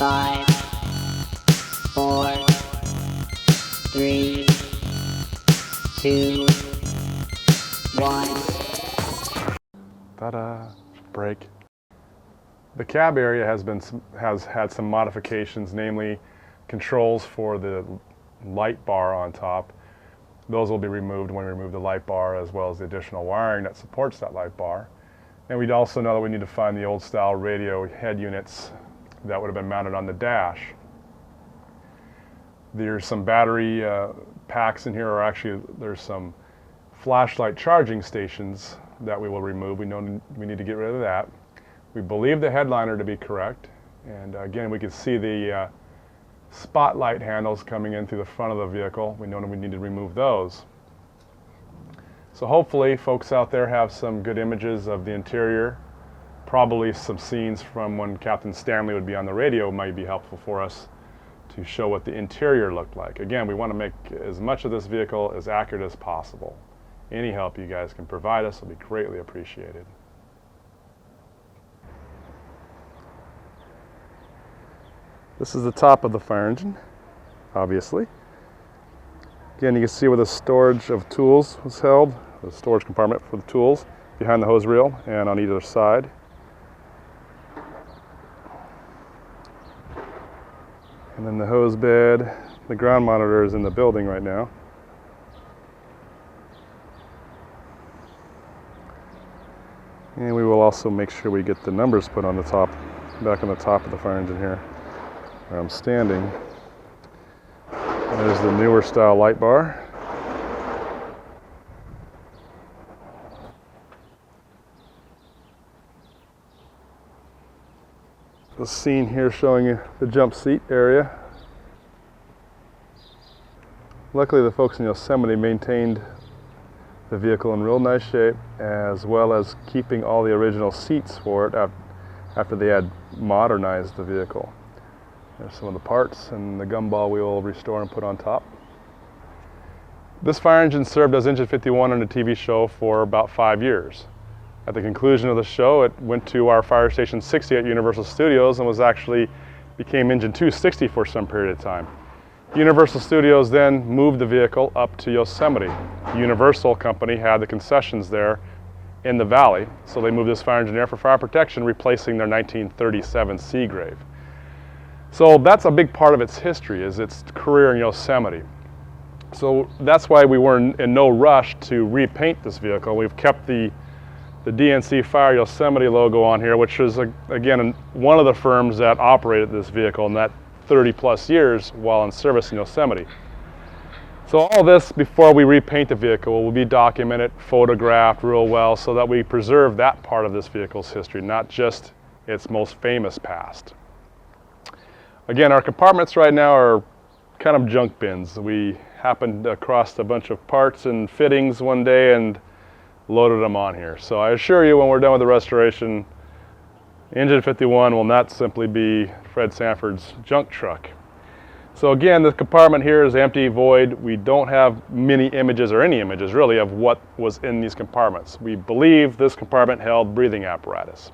5, 4, 3, 2, 1. Ta-da! Break. The cab area has had some modifications, namely controls for the light bar on top. Those will be removed when we remove the light bar, as well as the additional wiring that supports that light bar. And we'd also know that we need to find the old style radio head units that would have been mounted on the dash. There's some battery packs in here, or actually there's some flashlight charging stations that we will remove. We know we need to get rid of that. We believe the headliner to be correct, and again we can see the spotlight handles coming in through the front of the vehicle. We know that we need to remove those. So hopefully folks out there have some good images of the interior. Probably some scenes from when Captain Stanley would be on the radio might be helpful for us to show what the interior looked like. Again, we want to make as much of this vehicle as accurate as possible. Any help you guys can provide us will be greatly appreciated. This is the top of the fire engine, obviously. Again, you can see where the storage of tools was held, the storage compartment for the tools behind the hose reel and on either side. And then the hose bed, the ground monitor is in the building right now. And we will also make sure we get the numbers put on the top, back on the top of the fire engine here, where I'm standing. There's the newer style light bar. The scene here showing you the jump seat area. Luckily the folks in Yosemite maintained the vehicle in real nice shape, as well as keeping all the original seats for it after they had modernized the vehicle. There's some of the parts and the gumball we will restore and put on top. This fire engine served as engine 51 on a TV show for about 5 years. At the conclusion of the show, it went to our fire station 60 at Universal Studios and became engine 260 for some period of time. Universal Studios then moved the vehicle up to Yosemite. Universal Company had the concessions there in the valley, so they moved this fire engine there for fire protection, replacing their 1937 Seagrave. So that's a big part of its history, is its career in Yosemite. So that's why we were in no rush to repaint this vehicle. We've kept the DNC Fire Yosemite logo on here, which is, again, one of the firms that operated this vehicle in that 30 plus years while in service in Yosemite. So all this, before we repaint the vehicle, will be documented, photographed real well, so that we preserve that part of this vehicle's history, not just its most famous past. Again, our compartments right now are kind of junk bins. We happened across a bunch of parts and fittings one day and loaded them on here. So I assure you, when we're done with the restoration, Engine 51 will not simply be Fred Sanford's junk truck. So again, the compartment here is empty, void. We don't have many images, or any images really, of what was in these compartments. We believe this compartment held breathing apparatus.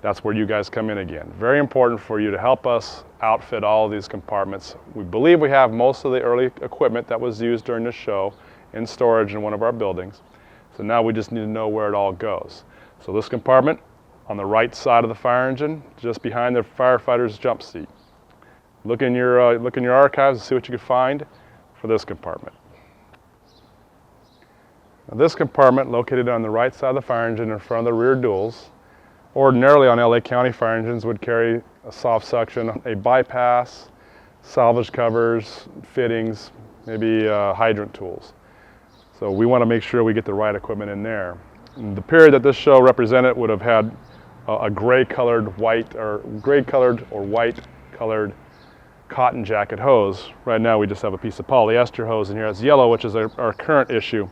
That's where you guys come in again. Very important for you to help us outfit all of these compartments. We believe we have most of the early equipment that was used during the show in storage in one of our buildings. So now we just need to know where it all goes. So this compartment on the right side of the fire engine, just behind the firefighter's jump seat. Look in your archives and see what you can find for this compartment. Now this compartment, located on the right side of the fire engine in front of the rear duals, ordinarily on LA County fire engines would carry a soft suction, a bypass, salvage covers, fittings, maybe hydrant tools. So we want to make sure we get the right equipment in there. And the period that this show represented would have had a gray-colored white or white-colored cotton jacket hose. Right now we just have a piece of polyester hose in here. It's yellow, which is our current issue.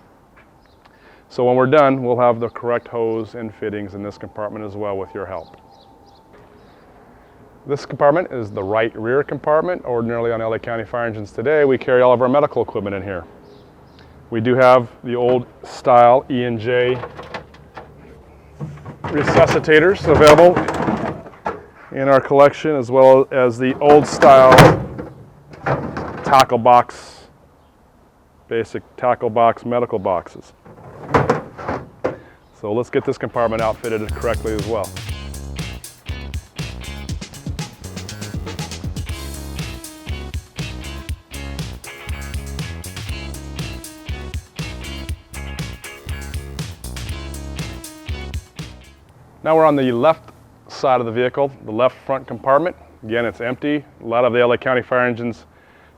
So when we're done, we'll have the correct hose and fittings in this compartment as well with your help. This compartment is the right rear compartment. Ordinarily on LA County fire engines today, we carry all of our medical equipment in here. We do have the old style E&J resuscitators available in our collection, as well as the old style tackle box, basic tackle box medical boxes. So let's get this compartment outfitted correctly as well. Now we're on the left side of the vehicle, the left front compartment. Again, it's empty. A lot of the LA County fire engines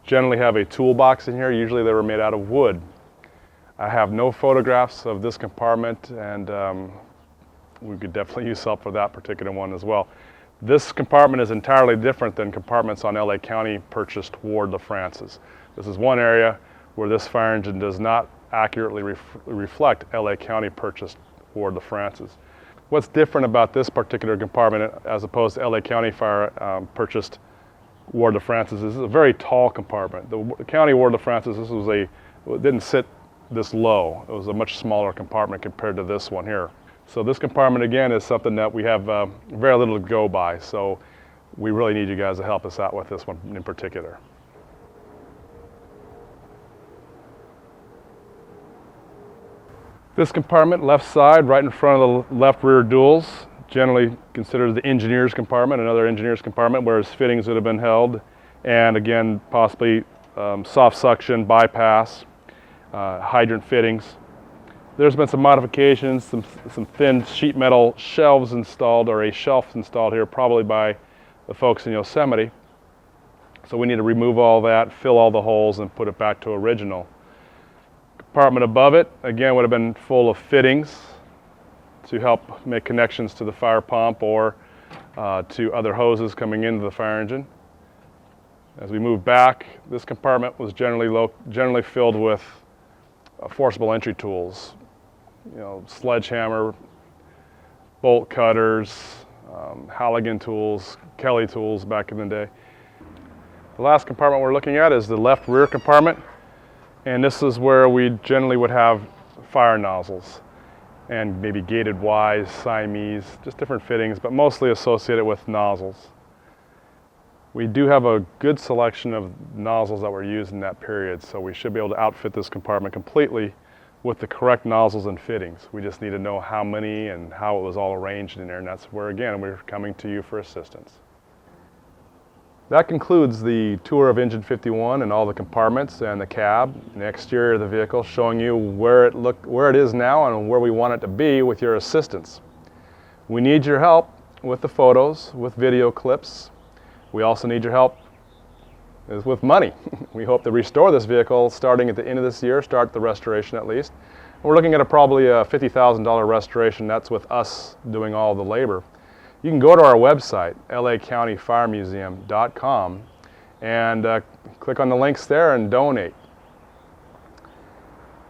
generally have a toolbox in here. Usually they were made out of wood. I have no photographs of this compartment, and we could definitely use help for that particular one as well. This compartment is entirely different than compartments on LA County purchased Ward LaFrance's. This is one area where this fire engine does not accurately reflect LA County purchased Ward LaFrance's. What's different about this particular compartment as opposed to LA County fire purchased Ward LaFrance's is a very tall compartment. The County Ward LaFrance's, it didn't sit this low. It was a much smaller compartment compared to this one here. So this compartment again is something that we have very little to go by. So we really need you guys to help us out with this one in particular. This compartment, left side, right in front of the left rear duals, generally considered the engineer's compartment, another engineer's compartment where his fittings would have been held, and again, possibly soft suction, bypass, hydrant fittings. There's been some modifications, some thin sheet metal shelves installed, or a shelf installed here, probably by the folks in Yosemite. So we need to remove all that, fill all the holes, and put it back to original. Compartment above it, again, would have been full of fittings to help make connections to the fire pump or to other hoses coming into the fire engine. As we move back, this compartment was generally filled with forcible entry tools, sledgehammer, bolt cutters, Halligan tools, Kelly tools back in the day. The last compartment we're looking at is the left rear compartment. And this is where we generally would have fire nozzles and maybe gated Ys, Siamese, just different fittings, but mostly associated with nozzles. We do have a good selection of nozzles that were used in that period, so we should be able to outfit this compartment completely with the correct nozzles and fittings. We just need to know how many and how it was all arranged in there, and that's where, again, we're coming to you for assistance. That concludes the tour of Engine 51 and all the compartments and the cab and the exterior of the vehicle, showing you where it is now and where we want it to be with your assistance. We need your help with the photos, with video clips. We also need your help with money. We hope to restore this vehicle starting at the end of this year, start the restoration at least. We're looking at probably a $50,000 restoration. That's with us doing all the labor. You can go to our website, lacountyfiremuseum.com, and click on the links there and donate.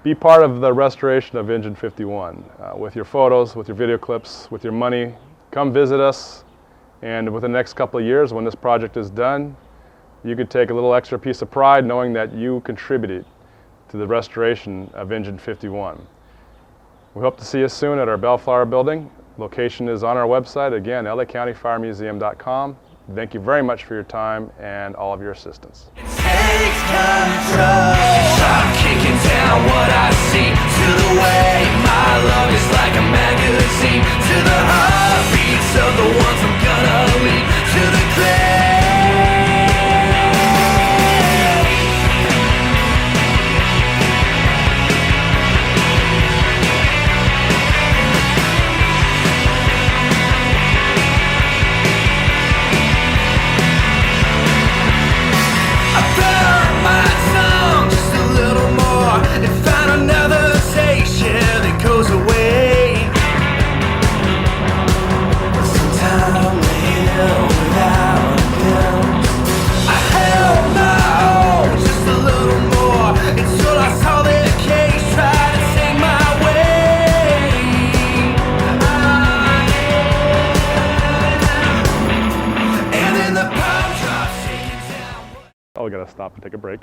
Be part of the restoration of Engine 51 with your photos, with your video clips, with your money. Come visit us, and within the next couple of years, when this project is done, you could take a little extra piece of pride knowing that you contributed to the restoration of Engine 51. We hope to see you soon at our Bellflower building. Location is on our website, again, lacountyfiremuseum.com. Thank you very much for your time and all of your assistance. It takes control. I'm kicking down what I see to the way my love is like a magazine, to the heartbeats of the ones I'm gonna leave, to the grave. Oh, we gotta stop and take a break.